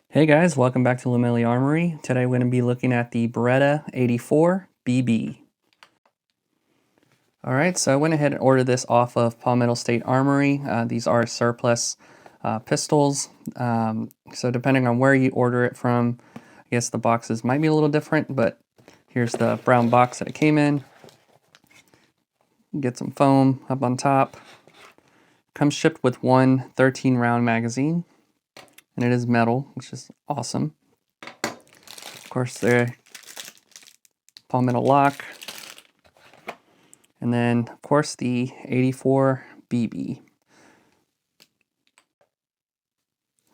Hey guys, welcome back to Lamelli Armory. Today we're going to be looking at the Beretta 84BB. Alright, so I went ahead and ordered this off of Palmetto State Armory. These are surplus pistols, so depending on where you order it from, I guess the boxes might be a little different, but here's the brown box that it came in. Get some foam up on top. Comes shipped with one 13-round magazine, and it is metal, which is awesome. Of course, the palmetto lock, and then of course the 84BB.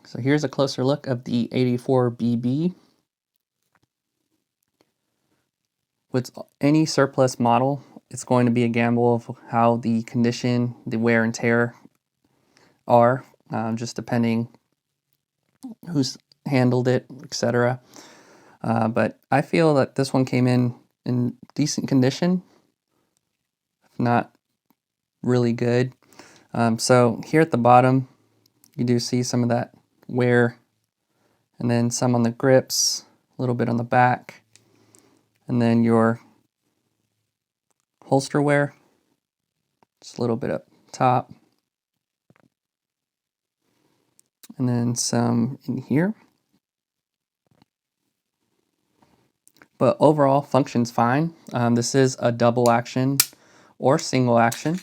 So here's a closer look of the 84BB. With any surplus model, it's going to be a gamble of how the condition, the wear and tear are, just depending who's handled it, etc. But I feel that this one came in decent condition, if not really good. So here at the bottom, you do see some of that wear, and then some on the grips, a little bit on the back, and then your holster wear, just a little bit up top, and then some in here. But overall, functions fine. This is a double action or single action.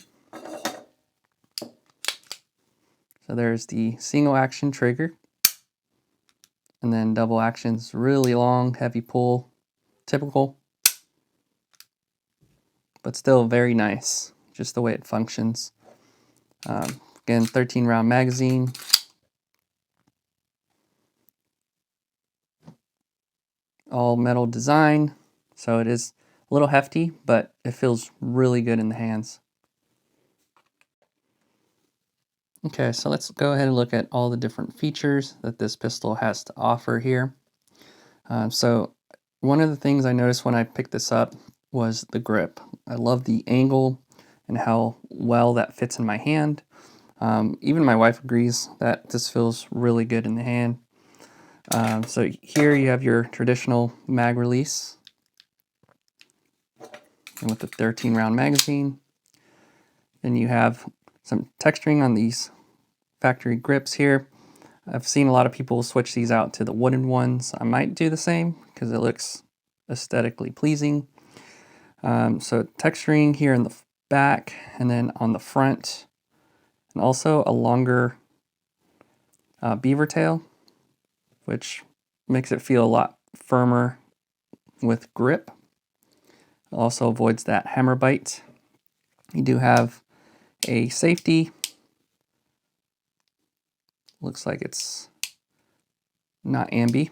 So there's the single action trigger, and then double action's really long, heavy pull, typical, but still very nice, just the way it functions. Again, 13-round magazine. All metal design, so it is a little hefty, but it feels really good in the hands. Okay, so let's go ahead and look at all the different features that this pistol has to offer here. So one of the things I noticed when I picked this up was the grip. I love the angle and how well that fits in my hand. Even my wife agrees that this feels really good in the hand. So here you have your traditional mag release, and with the 13-round magazine. Then you have some texturing on these factory grips here. I've seen a lot of people switch these out to the wooden ones. I might do the same because it looks aesthetically pleasing. So texturing here in the back and then on the front, and also a longer beaver tail, which makes it feel a lot firmer with grip. It also avoids that hammer bite. You do have a safety. Looks like it's not ambi.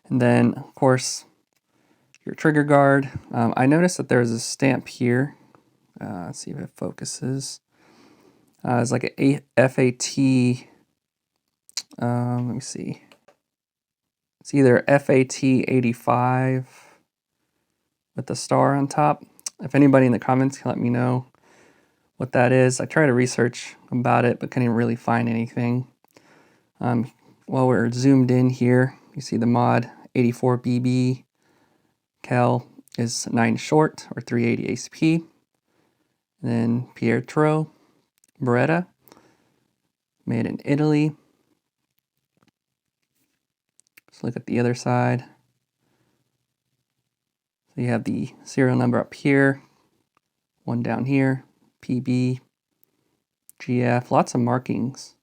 And then, of course, your trigger guard. I noticed that there's a stamp here. Let's see if it focuses. It's like a FAT. Let me see. It's either FAT 85 with the star on top. If anybody in the comments can let me know what that is. I tried to research about it, but couldn't really find anything. While we're zoomed in here, you see the mod 84BB cal is 9 short or 380 ACP. And then Pietro Beretta, made in Italy. Let's look at the other side. So you have the serial number up here, one down here, PB, GF, lots of markings.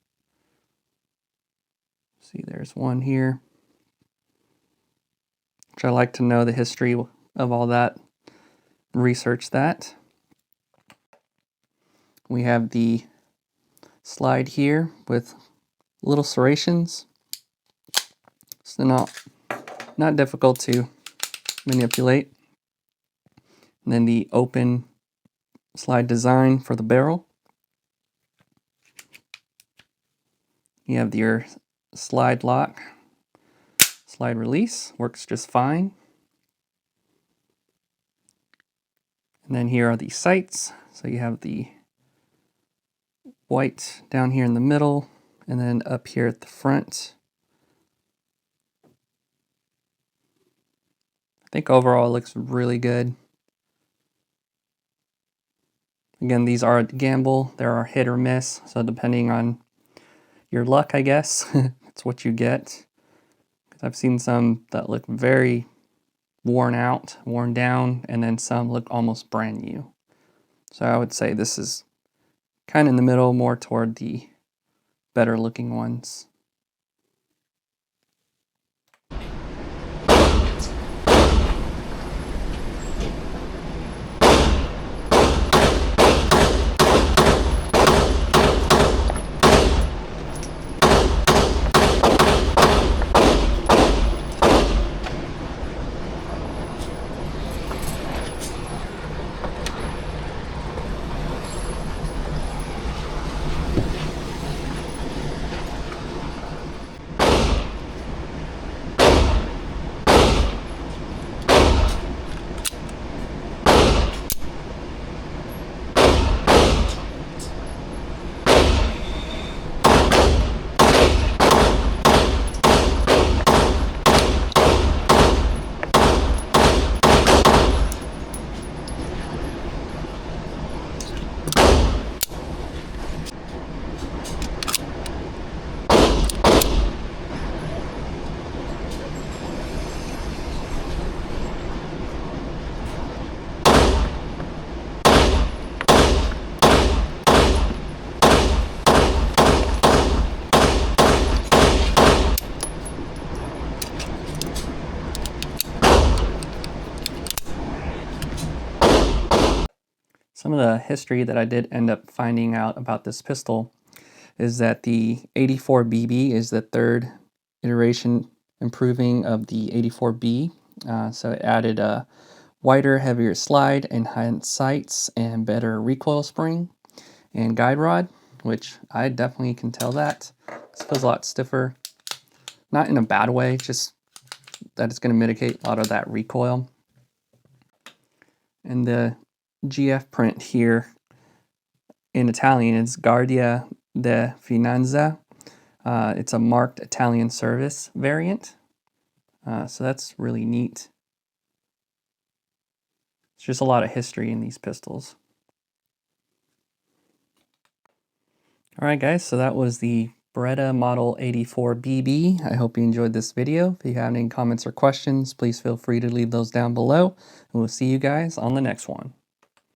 See, there's one here, which I like to know the history of all that, research that. We have the slide here with little serrations. So not difficult to manipulate. And then the open slide design for the barrel. You have your slide lock, slide release, works just fine. And then here are the sights. So you have the white down here in the middle, and then up here at the front, I think overall it looks really good. Again, these are a gamble. There are hit or miss, so depending on your luck, I guess, it's what you get. I've seen some that look very worn out, worn down, and then some look almost brand new. So I would say this is kind of in the middle, more toward the better looking ones. Some of the history that I did end up finding out about this pistol is that the 84BB is the third iteration improving of the 84B. So it added a wider, heavier slide, enhanced sights, and better recoil spring and guide rod, which I definitely can tell that. This feels a lot stiffer. Not in a bad way, just that it's going to mitigate a lot of that recoil. And the GF print here in Italian is Guardia de Finanza. It's a marked Italian service variant. So that's really neat. It's just a lot of history in these pistols. Alright guys, so that was the Beretta Model 84BB. I hope you enjoyed this video. If you have any comments or questions, please feel free to leave those down below. And we'll see you guys on the next one.